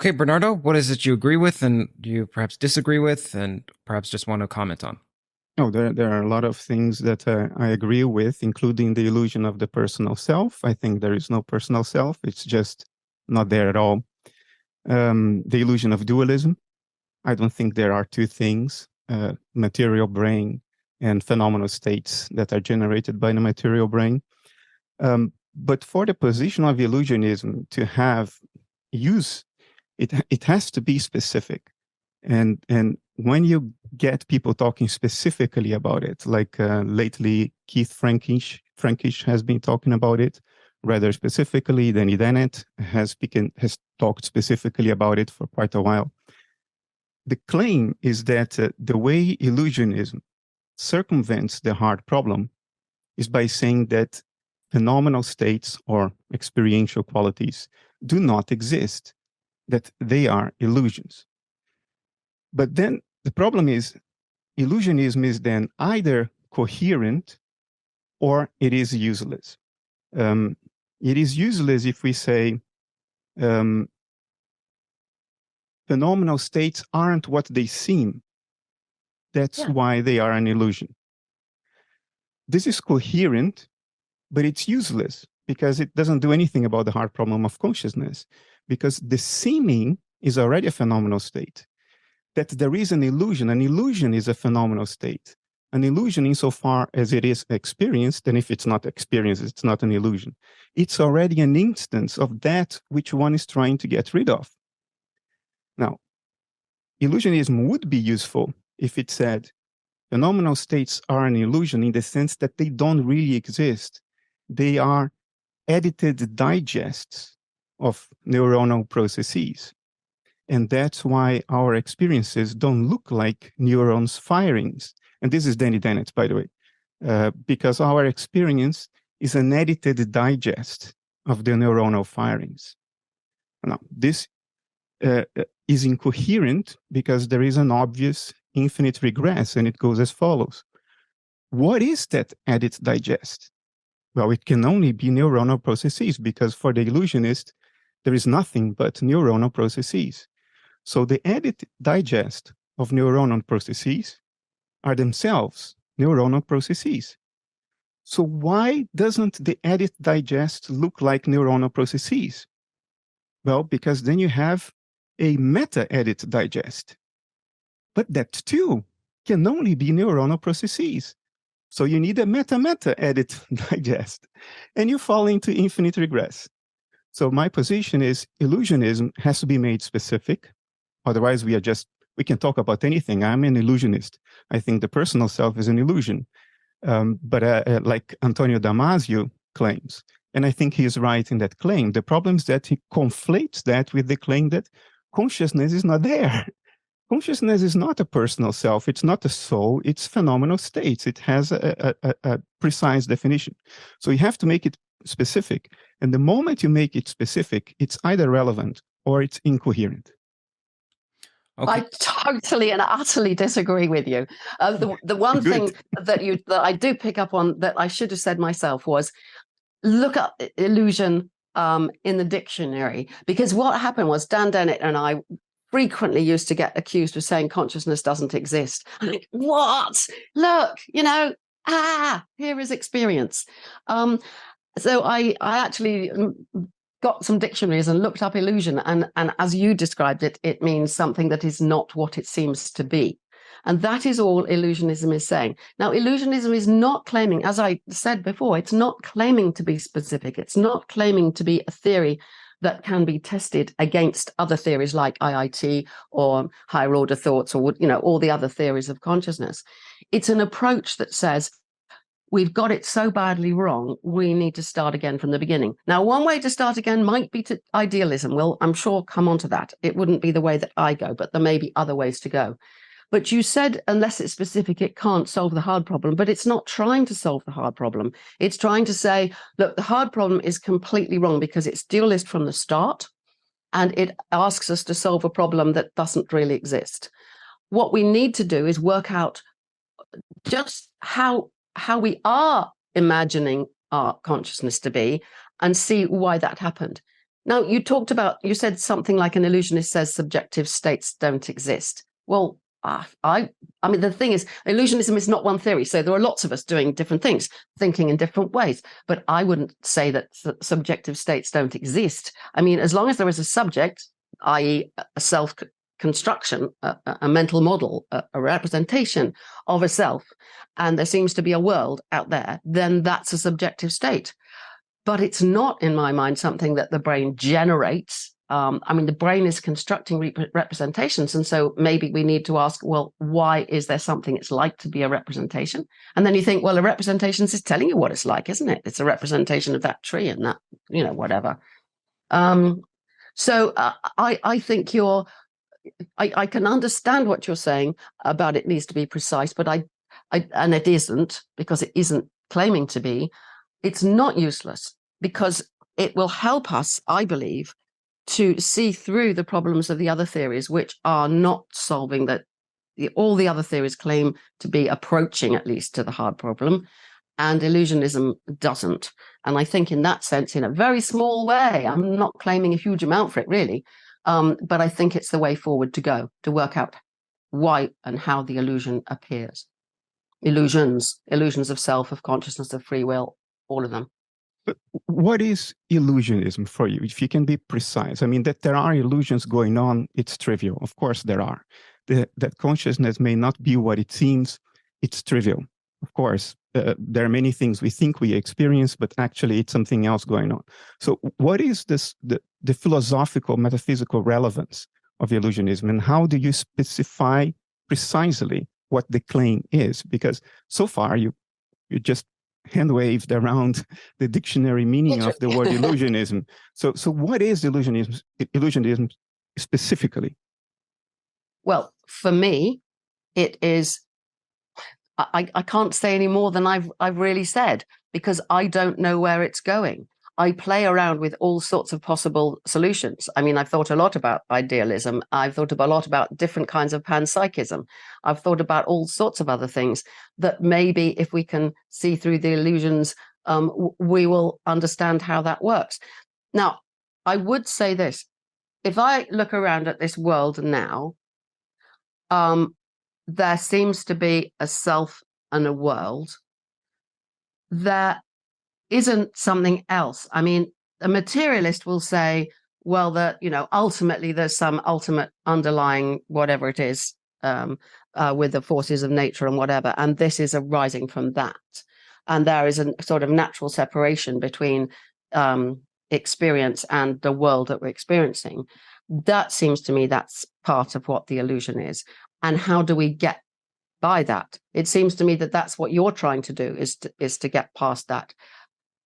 Okay, Bernardo, what is it you agree with and you perhaps disagree with and perhaps just want to comment on? Oh, there are a lot of things that I agree with, including the illusion of the personal self. I think there is no personal self. It's just not there at all. The illusion of dualism. I don't think there are two things, material brain and phenomenal states that are generated by the material brain. But for the position of illusionism to have use, it has to be specific. And when you get people talking specifically about it, like lately Keith Frankish has been talking about it rather specifically. Danny Dennett has talked specifically about it for quite a while. The claim is that the way illusionism circumvents the hard problem is by saying that phenomenal states or experiential qualities do not exist, that they are illusions. But then the problem is illusionism is then either coherent or it is useless. It is useless if we say phenomenal states aren't what they seem. That's why they are an illusion. This is coherent, but it's useless because it doesn't do anything about the hard problem of consciousness, because the seeming is already a phenomenal state. That there is an illusion is a phenomenal state. An illusion insofar as it is experienced, and if it's not experienced, it's not an illusion. It's already an instance of that which one is trying to get rid of. Now, illusionism would be useful if it said phenomenal states are an illusion in the sense that they don't really exist. They are edited digests of neuronal processes. And that's why our experiences don't look like neurons' firings. And this is Danny Dennett, by the way, because our experience is an edited digest of the neuronal firings. Now, this is incoherent because there is an obvious infinite regress, and it goes as follows. What is that edit digest? Well, it can only be neuronal processes, because for the illusionist, there is nothing but neuronal processes. So the edit digest of neuronal processes are themselves neuronal processes. So why doesn't the edit digest look like neuronal processes? Well, because then you have a meta-edit digest. But that too can only be neuronal processes. So you need a meta-meta-edit digest, and you fall into infinite regress. So my position is illusionism has to be made specific. Otherwise, we can talk about anything. I'm an illusionist. I think the personal self is an illusion. But like Antonio Damasio claims, and I think he is right in that claim, the problem is that he conflates that with the claim that consciousness is not there. Consciousness is not a personal self. It's not a soul. It's phenomenal states. It has a precise definition. So you have to make it specific. And the moment you make it specific, it's either relevant or it's incoherent. Okay. I totally and utterly disagree with you. The one thing that I do pick up on that I should have said myself was look up illusion in the dictionary, because what happened was Dan Dennett and I frequently used to get accused of saying consciousness doesn't exist. I'm like, what? Look, here is experience. So I actually got some dictionaries and looked up illusion, and as you described it, it means something that is not what it seems to be. And that is all illusionism is saying. Now, illusionism is not claiming, as I said before, it's not claiming to be specific. It's not claiming to be a theory that can be tested against other theories like IIT or higher order thoughts or, all the other theories of consciousness. It's an approach that says, we've got it so badly wrong, we need to start again from the beginning. Now, one way to start again might be to idealism. We'll, I'm sure, come on to that. It wouldn't be the way that I go, but there may be other ways to go. But you said, unless it's specific, it can't solve the hard problem, but it's not trying to solve the hard problem. It's trying to say, look, the hard problem is completely wrong because it's dualist from the start, and it asks us to solve a problem that doesn't really exist. What we need to do is work out just how we are imagining our consciousness to be and see why that happened. Now, you said something like an illusionist says subjective states don't exist. Well, I mean, the thing is, illusionism is not one theory. So there are lots of us doing different things, thinking in different ways. But I wouldn't say that subjective states don't exist. I mean, as long as there is a subject, i.e. a self-construction, a mental model, a representation of a self, and there seems to be a world out there, then that's a subjective state. But it's not, in my mind, something that the brain generates. I mean, the brain is constructing representations. And so maybe we need to ask, well, why is there something it's like to be a representation? And then you think, well, a representation is telling you what it's like, isn't it? It's a representation of that tree and that, whatever. So I think I can understand what you're saying about it needs to be precise, but and it isn't, because it isn't claiming to be. It's not useless, because it will help us, I believe, to see through the problems of the other theories, which are not solving that. All the other theories claim to be approaching at least to the hard problem, and illusionism doesn't. And I think in that sense, in a very small way, I'm not claiming a huge amount for it really, but I think it's the way forward to go, to work out why and how the illusion appears. Illusions of self, of consciousness, of free will, all of them. But what is illusionism for you, if you can be precise? I mean, that there are illusions going on, it's trivial. Of course there are. That consciousness may not be what it seems, it's trivial. Of course, there are many things we think we experience, but actually it's something else going on. So what is the philosophical, metaphysical relevance of illusionism, and how do you specify precisely what the claim is? Because so far you just hand-waved around the dictionary meaning of the word illusionism. So what is illusionism specifically? Well, for me, it is, I can't say any more than I've really said, because I don't know where it's going. I play around with all sorts of possible solutions. I mean, I've thought a lot about idealism. I've thought a lot about different kinds of panpsychism. I've thought about all sorts of other things that maybe if we can see through the illusions, we will understand how that works. Now, I would say this. If I look around at this world now, there seems to be a self and a world. There isn't something else. I mean, a materialist will say, well, that, ultimately there's some ultimate underlying whatever it is, with the forces of nature and whatever, and this is arising from that. And there is a sort of natural separation between experience and the world that we're experiencing. That seems to me that's part of what the illusion is. And how do we get by that? It seems to me that that's what you're trying to do, is to get past that.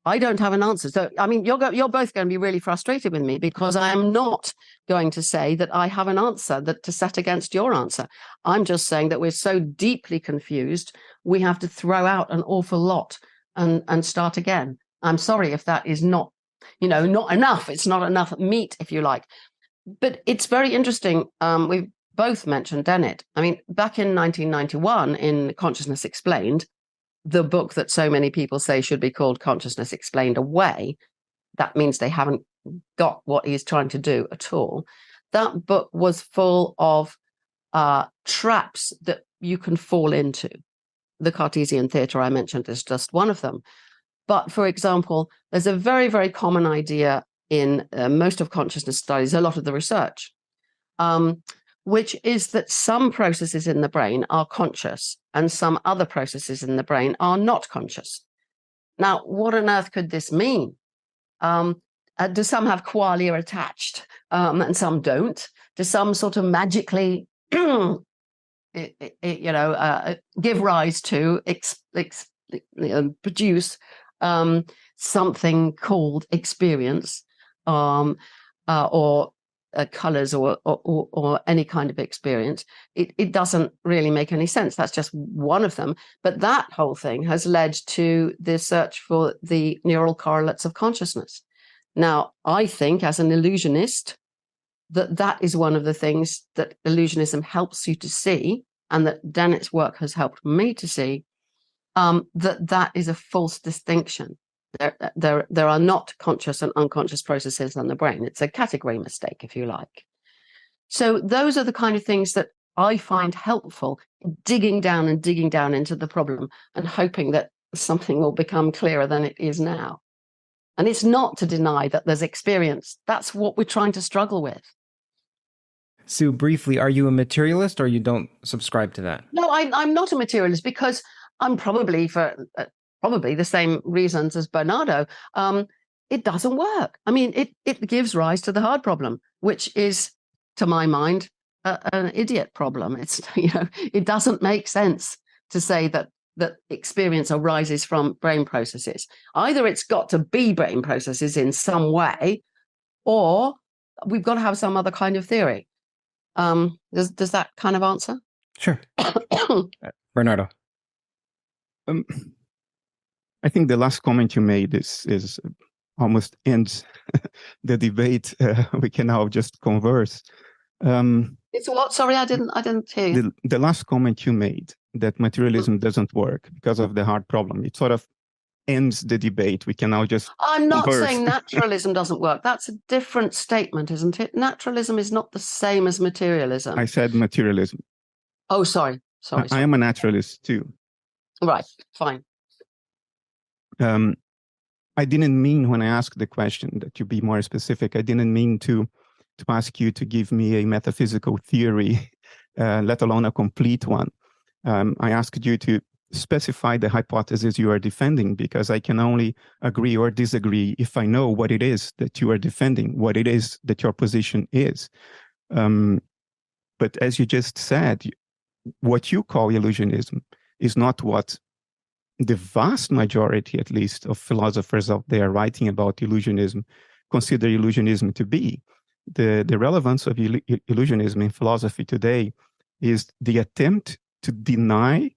I don't have an answer. So, I mean, you're both going to be really frustrated with me, because I am not going to say that I have an answer to set against your answer. I'm just saying that we're so deeply confused, we have to throw out an awful lot and start again. I'm sorry if that is not, not enough. It's not enough meat, if you like. But it's very interesting. We've both mentioned Dennett. I mean, back in 1991, in Consciousness Explained, the book that so many people say should be called Consciousness Explained Away, that means they haven't got what he's trying to do at all. That book was full of traps that you can fall into. The Cartesian theatre I mentioned is just one of them. But for example, there's a very, very common idea in most of consciousness studies, a lot of the research, which is that some processes in the brain are conscious and some other processes in the brain are not conscious. Now, what on earth could this mean? Do some have qualia attached and some don't? Do some sort of magically, give rise to, produce something called experience, or colors, or any kind of experience? It doesn't really make any sense. That's just one of them. But that whole thing has led to the search for the neural correlates of consciousness. Now, I think as an illusionist, that is one of the things that illusionism helps you to see, and that Dennett's work has helped me to see, that is a false distinction. There are not conscious and unconscious processes in the brain. It's a category mistake, if you like. So those are the kind of things that I find helpful, digging down into the problem and hoping that something will become clearer than it is now. And it's not to deny that there's experience. That's what we're trying to struggle with. Sue, briefly, are you a materialist or you don't subscribe to that? No, I'm not a materialist, because I'm probably for the same reasons as Bernardo. It doesn't work. I mean, it gives rise to the hard problem, which is, to my mind, an idiot problem. It's, it doesn't make sense to say that experience arises from brain processes. Either it's got to be brain processes in some way, or we've got to have some other kind of theory. Does that kind of answer? Sure. Bernardo. I think the last comment you made is almost ends the debate. We can now just converse. It's what? Sorry, I didn't hear you. The last comment you made, that materialism doesn't work because of the hard problem, it sort of ends the debate. We can now just I'm not converse. saying naturalism doesn't work. That's a different statement, isn't it? Naturalism is not the same as materialism. I said materialism. Oh, sorry. I am a naturalist too. Right, fine. I didn't mean, when I asked the question, that you be more specific. I didn't mean to ask you to give me a metaphysical theory, let alone a complete one. I asked you to specify the hypothesis you are defending, because I can only agree or disagree if I know what it is that you are defending, what it is that your position is. But as you just said, what you call illusionism is not what the vast majority, at least, of philosophers out there writing about illusionism consider illusionism to be. The relevance of illusionism in philosophy today is the attempt to deny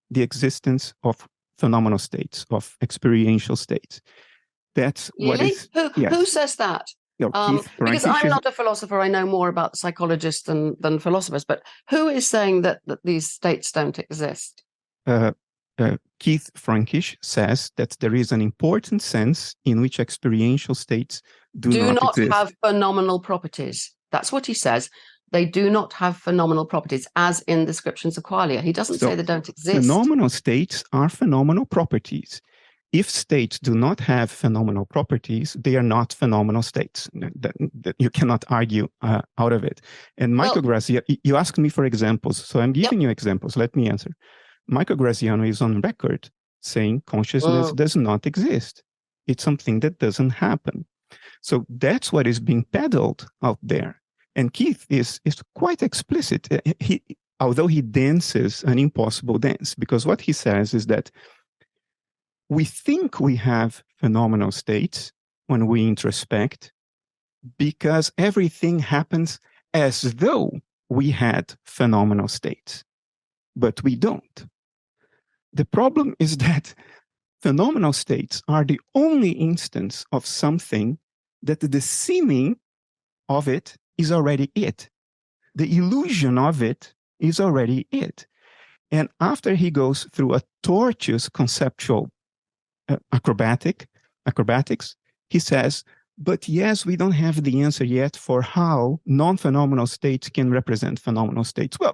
the existence of phenomenal states, of experiential states. That's what is. Who says that? Because I'm not a philosopher, I know more about psychologists than philosophers, but who is saying that these states don't exist? Keith Frankish says that there is an important sense in which experiential states do not exist. Have phenomenal properties. That's what he says. They do not have phenomenal properties, as in descriptions of qualia. He doesn't say they don't exist. Phenomenal states are phenomenal properties. If states do not have phenomenal properties, they are not phenomenal states. That you cannot argue out of it. And Michael Graziano, you asked me for examples, so I'm giving you examples. Let me answer. Michael Graziano is on record saying consciousness does not exist. It's something that doesn't happen. So that's what is being peddled out there. And Keith is quite explicit. Although he dances an impossible dance, because what he says is that we think we have phenomenal states when we introspect, because everything happens as though we had phenomenal states, but we don't. The problem is that phenomenal states are the only instance of something that the seeming of it is already it. The illusion of it is already it. And after he goes through a tortuous conceptual acrobatics, he says, but yes, we don't have the answer yet for how non-phenomenal states can represent phenomenal states. Well,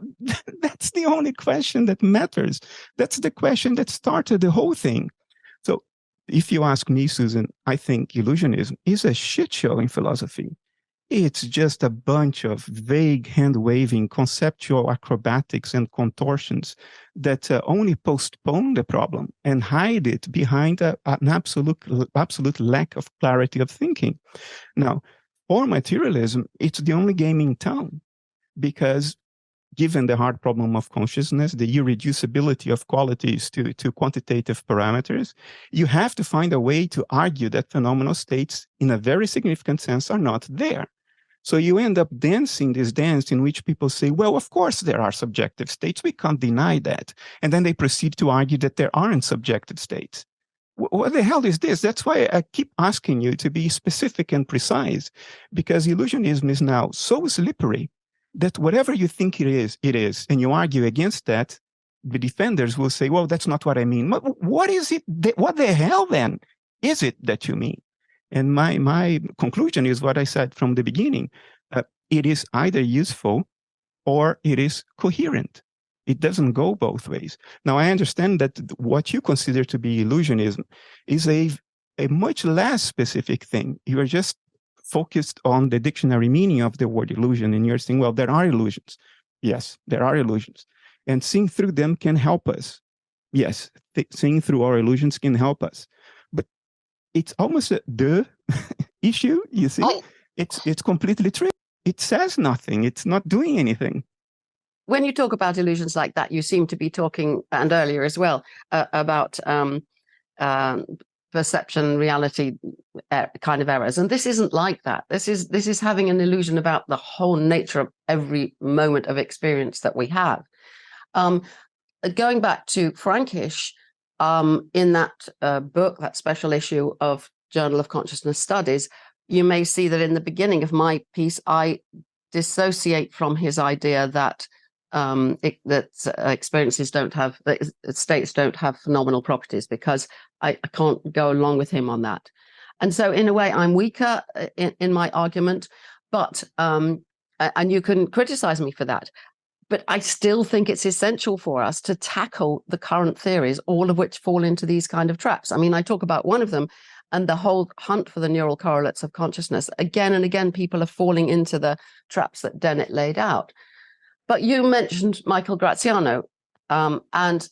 that's the only question that matters. That's the question that started the whole thing. So if you ask me, Susan, I think illusionism is a shit show in philosophy. It's just a bunch of vague hand-waving conceptual acrobatics and contortions that only postpone the problem and hide it behind an absolute lack of clarity of thinking. Now, for materialism, it's the only game in town, because given the hard problem of consciousness, the irreducibility of qualities to quantitative parameters, you have to find a way to argue that phenomenal states, in a very significant sense, are not there. So you end up dancing this dance in which people say, well, of course there are subjective states. We can't deny that. And then they proceed to argue that there aren't subjective states. What the hell is this? That's why I keep asking you to be specific and precise, because illusionism is now so slippery that whatever you think it is, and you argue against that, the defenders will say, well, that's not what I mean. What is it? What the hell then is it that you mean? And my conclusion is what I said from the beginning. It is either useful or it is coherent. It doesn't go both ways. Now, I understand that what you consider to be illusionism is a much less specific thing. You are just focused on the dictionary meaning of the word illusion, and you're saying, well, there are illusions. Yes, there are illusions. And seeing through them can help us. Yes, seeing through our illusions can help us. But it's almost the issue, you see? It's completely trivial. It says nothing. It's not doing anything. When you talk about illusions like that, you seem to be talking, and earlier as well, about perception, reality kind of errors. And this isn't like that. This is having an illusion about the whole nature of every moment of experience that we have. Going back to Frankish, in that book, that special issue of Journal of Consciousness Studies, you may see that in the beginning of my piece, I dissociate from his idea that experiences don't have, that states don't have phenomenal properties, because I can't go along with him on that. And so in a way, I'm weaker in my argument, but, and you can criticize me for that, but I still think it's essential for us to tackle the current theories, all of which fall into these kind of traps. I mean, I talk about one of them, and the whole hunt for the neural correlates of consciousness. Again and again, people are falling into the traps that Dennett laid out. But you mentioned Michael Graziano, and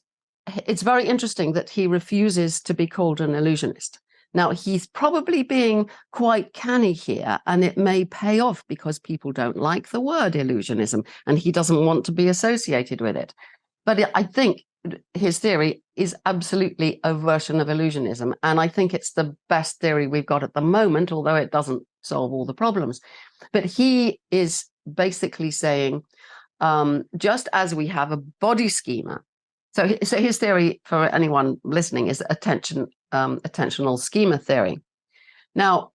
it's very interesting that he refuses to be called an illusionist. Now, he's probably being quite canny here, and it may pay off because people don't like the word illusionism, and he doesn't want to be associated with it. But I think his theory is absolutely a version of illusionism, and I think it's the best theory we've got at the moment, although it doesn't solve all the problems. But he is basically saying, just as we have a body schema, so his theory, for anyone listening, is attentional schema theory. Now,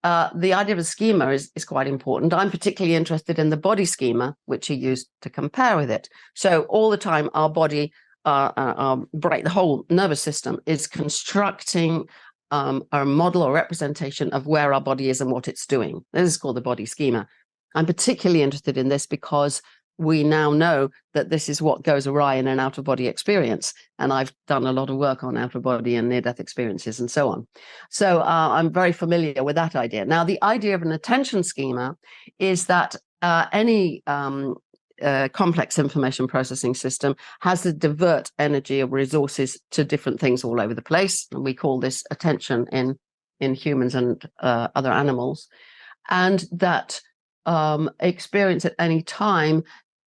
the idea of a schema is quite important. I'm particularly interested in the body schema, which he used to compare with it. So all the time, our body, the whole nervous system is constructing a model or representation of where our body is and what it's doing. This is called the body schema. I'm particularly interested in this because we now know that this is what goes awry in an out-of-body experience. And I've done a lot of work on out-of-body and near-death experiences and so on. So I'm very familiar with that idea. Now, the idea of an attention schema is that any complex information processing system has to divert energy or resources to different things all over the place. And we call this attention in humans and other animals. And that experience at any time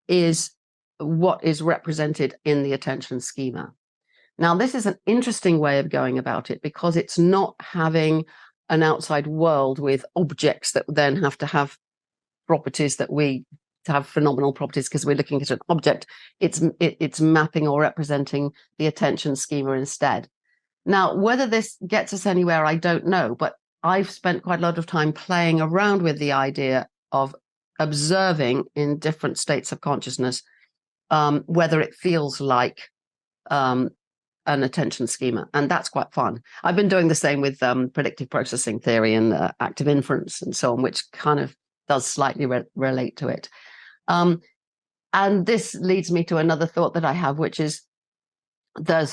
is what is represented in the attention schema. Now, this is an interesting way of going about it because it's not having an outside world with objects that then have to have properties that we have phenomenal properties because we're looking at an object. It's mapping or representing the attention schema instead. Now, whether this gets us anywhere, I don't know, but I've spent quite a lot of time playing around with the idea of observing in different states of consciousness whether it feels like an attention schema, and that's quite fun. I've been doing the same with predictive processing theory and active inference and so on, which kind of does slightly relate to it. And this leads me to another thought that I have, which is there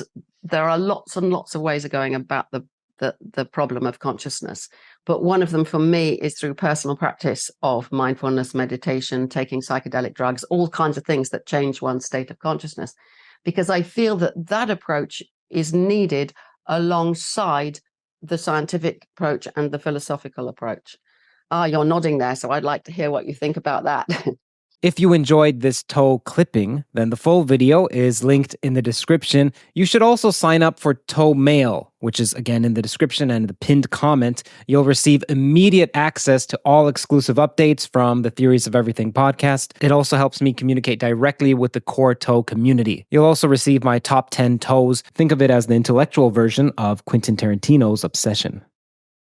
are lots and lots of ways of going about the problem of consciousness. But one of them for me is through personal practice of mindfulness, meditation, taking psychedelic drugs, all kinds of things that change one's state of consciousness. Because I feel that that approach is needed alongside the scientific approach and the philosophical approach. You're nodding there, so I'd like to hear what you think about that. If you enjoyed this Toe clipping, then the full video is linked in the description. You should also sign up for Toe Mail, which is again in the description and the pinned comment. You'll receive immediate access to all exclusive updates from the Theories of Everything podcast. It also helps me communicate directly with the core Toe community. You'll also receive my top 10 toes. Think of it as the intellectual version of Quentin Tarantino's Obsession.